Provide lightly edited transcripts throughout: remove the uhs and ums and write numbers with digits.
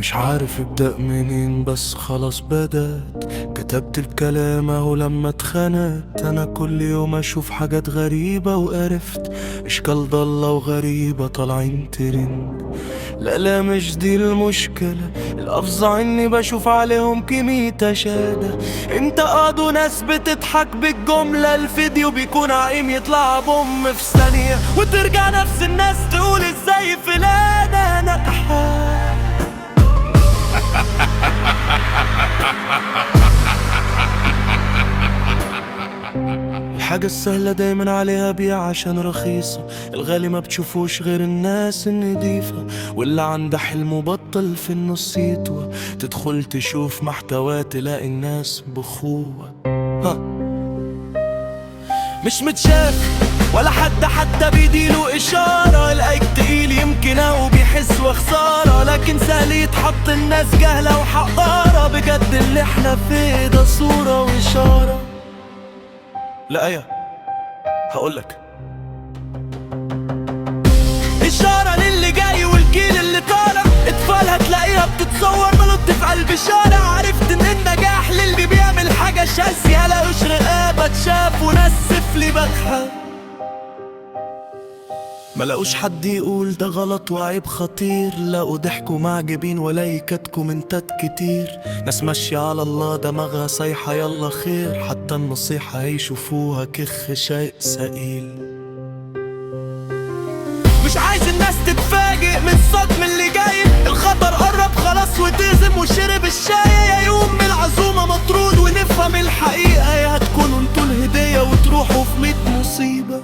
مش عارف ابدأ منين بس خلاص بدأت. كتبت الكلام اهو لما اتخنقت. انا كل يوم اشوف حاجات غريبة وقرفت اشكال ضالة وغريبة طالعين ترند. لا مش دي المشكلة، الافظع اني بشوف عليهم كمية شهادة. انت قادوا ناس بتضحك بالجملة، الفيديو بيكون عقيم يطلع بوم في ثانية، وترجع نفس الناس تقول ازاي فلانة نجحت. الحاجة السهلة دايما عليها بيع عشان رخيصة، الغالي ما بتشوفوش غير الناس النضيفة، واللي عنده حلم بطل في النص يطوى. تدخل تشوف محتوى تلاقي الناس بخوة. مش متشاف ولا حتى بيديله إشارة، الأيك تقيل يمكن أو بيحس وخسارة، لكن سهل يتحط الناس جهلة وحقارة. بجد اللي احنا فيه ده صورة وإشارة. لا هقولك إشارة للي جاي والجيل اللي طالع، اطفال هتلاقيها بتتصور ملط في قلب شارع. عرفت ان النجاح للي بيعمل حاجة شاسية، لقوش رقابة تشاف وناس سفلي بجحة. ملقوش حد يقول ده غلط وعيب خطير، لقوا ضحكوا معجبين ولايكات كومنتات كتير. ناس ماشية على الله دماغها صيحة يلا خير، حتى النصيحة هيشوفوها كخ شيء سئيل. مش عايز الناس تتفاجئ من الصدم اللي جاي، الخطر قرب خلاص وتهزم وشرب الشاي. يا يوم من العزومة مطرود ونفهم الحقيقة، يا هتكونوا انتوا الهدية وتروحوا في 100 مصيبة.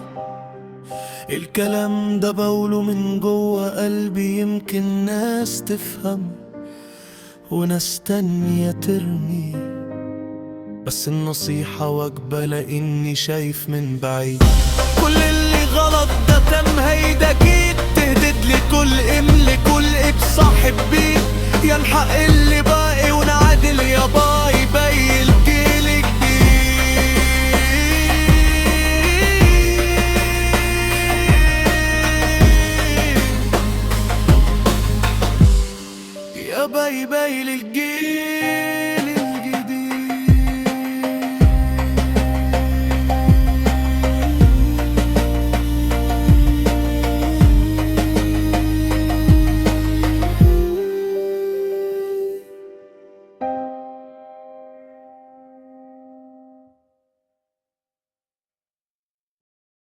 الكلام ده بقوله من جوه قلبي، يمكن ناس تفهم وناس تانية ترمي، بس النصيحة واجبة لاني شايف من بعيد. كل اللي غلط ده تمهيد اكيد، تهدد لكل املك كل اب صاحب بيه. يا نحق اللي باقي ونعادل يا بابا.